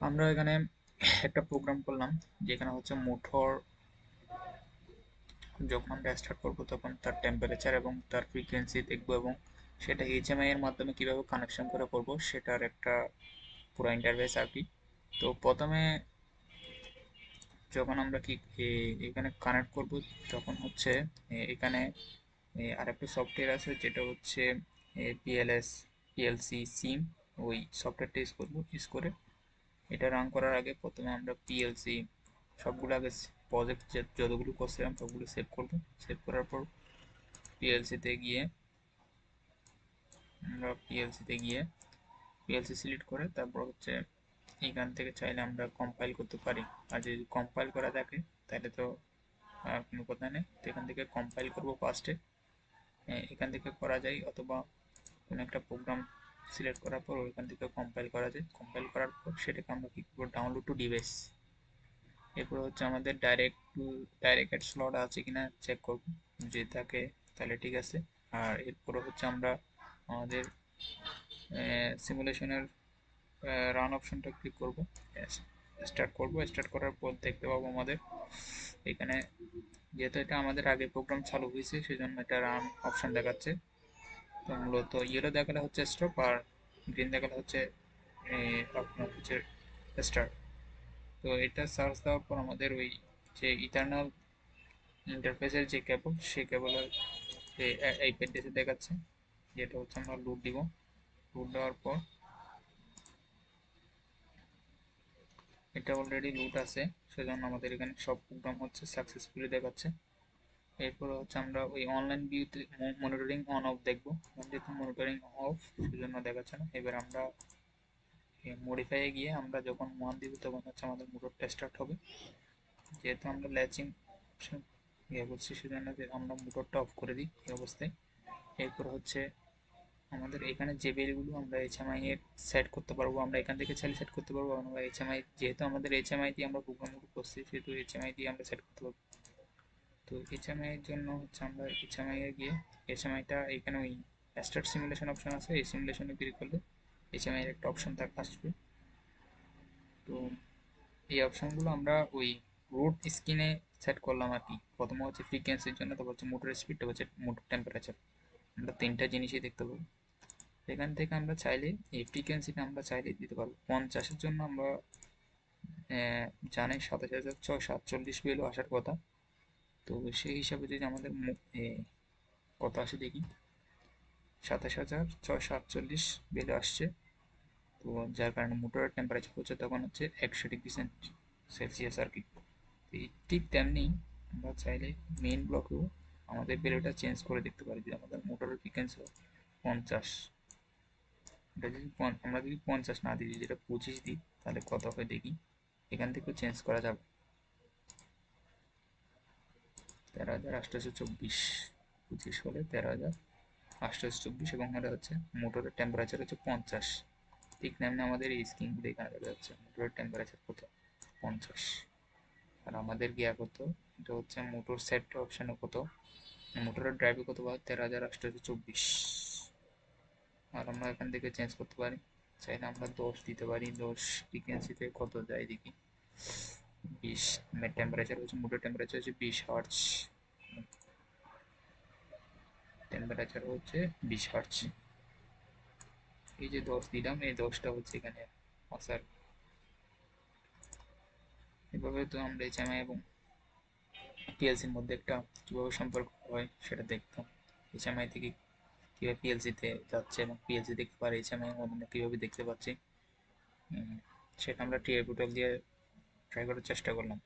আমরা এখানে একটা প্রোগ্রাম করলাম, যেখানে হচ্ছে মোটর যখন আমরা স্টার্ট করব তখন তার টেম্পারেচার এবং তার ফ্রিকোয়েন্সি দেখব, এবং সেটা এইচএমআই এর মাধ্যমে কিভাবে কানেকশন করে করব সেটার একটা পুরো ইন্টারফেস আর কি। তো প্রথমে যখন আমরা কি এখানে কানেক্ট করব, তখন হচ্ছে এখানে আরেকটা সফটওয়্যার আছে যেটা হচ্ছে পিএলএস পিএলসি সিম। ওই সফটওয়্যারটা ইউজ করে এটা রান করার আগে প্রথমে আমরা পিএলসি সবগুলো আগে প্রজেক্ট যতগুলো করছিলাম সবগুলো সেভ করব। সেভ করার পর পিএলসিতে গিয়ে আমরা পিএলসি সিলেক্ট করে তারপর হচ্ছে এখান থেকে চাইলে আমরা কম্পাইল করতে পারি। আর যদি কম্পাইল করা থাকে তাহলে তো কোনো কথা নেই। তো এখান থেকে কম্পাইল করব ফার্স্টে, এখান থেকে করা যায়, অথবা কোনো একটা প্রোগ্রাম সিলেক্ট করার পর ওইখান থেকে কম্পাইল করা যায়। কম্পাইল করার পর সেটাকে আমরা কি করবো, ডাউনলোড টু ডিভাইস। এরপর হচ্ছে আমাদের ডাইরেক্ট স্লট আছে কিনা চেক করব, যদি থাকে তাহলে ঠিক আছে। আর এরপরে হচ্ছে আমরা আমাদের সিমুলেশনের রান অপশনটা ক্লিক করব, স্টার্ট করার পর দেখতে পাবো আমাদের এখানে, যেহেতু এটা আমাদের আগে প্রোগ্রাম চালু হয়েছে সেজন্য এটা রান অপশন দেখাচ্ছে। তো মূলত ইয়েলো দেখালে হচ্ছে স্টপ, আর গ্রিন দেখালে হচ্ছে আপনার হচ্ছে স্টার্ট। তো এটা সার্চ দেওয়ার পর আমাদের ওই যে ইথারনাল ইন্টারফেসের যে কেবল, সেই কেবলের এই পেজে দেখাচ্ছে, যেটা হচ্ছে আমরা লুট দিব। লুট দেওয়ার পর এটা অলরেডি লুট আছে, সেজন্য আমাদের এখানে সব প্রোগ্রাম হচ্ছে সাকসেসফুলি দেখাচ্ছে। এরপরে হচ্ছে আমরা ওই অনলাইন ভিউতে মনিটরিং অন অফ দেখবো, যেহেতু মনিটরিং অফ সেজন্য দেখাচ্ছে না। এবার আমরা মডিফাইয়ে গিয়ে আমরা যখন ওয়ান দিব তখন হচ্ছে আমাদের মোটরটা স্টার্ট হবে। যেহেতু আমরা ল্যাচিং অপশন ইয়ে করছি সেজন্য আমরা মোটরটা অফ করে দিই এই অবস্থায়। এরপর হচ্ছে আমাদের এখানে যে ভ্যালুগুলো আমরা এইচএমআই এর সেট করতে পারবো, আমরা এখান থেকে চাইলে সেট করতে পারবো। আমরা এইচএমআই, যেহেতু আমাদের এইচএমআই দিয়ে আমরা প্রোগ্রামগুলো করছি সেহেতু এইচএমআই দিয়ে আমরা সেট করতে পারবো। তো এইচএমআই এর জন্য হচ্ছে আমরা এইচএমআই এ গিয়ে এইচএমআইটা এখানে ওই স্টার্ট সিমুলেশন অপশন আছে, এই সিমুলেশনে ক্লিক করলে এইচএমআই এর একটা অপশন আসবে। তো এই অপশনগুলো আমরা ওই রুট স্ক্রিনে সেট করলাম আর কি। প্রথমে হচ্ছে ফ্রিকোয়েন্সির জন্য, তারপর হচ্ছে মোটর স্পিড, তারপর হচ্ছে মোটর টেম্পারেচার। আমরা তিনটা জিনিসই দেখতে পাবো। এখান থেকে আমরা চাইলে এই ফ্রিকোয়েন্সিটা আমরা চাইলে দিতে পারবো 50-এর জন্য। আমরা জানি 27,647 ভ্যালু আসার কথা। তো সেই হিসাবে যদি আমাদের কত আসে দেখি, 27,647 ভ্যালু আসছে। তো যার কারণে মোটরের টেম্পারেচার হচ্ছে তখন হচ্ছে 100 ডিগ্রি সেলসিয়াস আর কি। ঠিক তেমনি আমরা চাইলে মেইন ব্লকেও আমাদের ভ্যালুটা চেঞ্জ করে দেখতে পারি। যে আমাদের মোটরের ফ্রিকোয়েন্সি 50, এটা যদি আমরা যদি 50 না দিই, যেটা 25 দিই, তাহলে কত হয় দেখি। এখান থেকেও চেঞ্জ করা যাবে। 13,824, 25 হলে 13,824, এবং এটা হচ্ছে মোটরের টেম্পারেচার হচ্ছে 50। ঠিক তেমনি আমাদের এই স্ক্রিনগুলো এখানে দেখা যাচ্ছে মোটরের টেম্পারেচার কত, 50। আর আমাদের গিয়া কত, এটা হচ্ছে মোটর সেট অপশানে কত, মোটরের ড্রাইভে কত পাওয়া, 13,824। আর আমরা এখান থেকে চেঞ্জ করতে পারি, চাইলে আমরা 10 দিতে পারি। 10 ফ্রিকোয়েন্সিতে কত যায় দেখি, 20। টেম্পারেচার হচ্ছে মোটর টেম্পারেচার হচ্ছে 20 হার্টজ, টেম্পারেচার হচ্ছে 20 হার্টজ। এই যে 10 দিলাম, এই 10টা হচ্ছে এখানে আসার। এভাবে তো আমরা এইচএমআই এবং পিএলসির মধ্যে একটা কীভাবে সম্পর্ক হয় সেটা দেখতাম। এইচএমআই থেকে কীভাবে পিএলসিতে যাচ্ছে এবং পিএলসি দেখতে পারে এইচএমআই মধ্যে কীভাবে দেখতে পাচ্ছি, সেটা আমরা টিআই পোর্টাল দিয়ে ট্রাই করার চেষ্টা করলাম।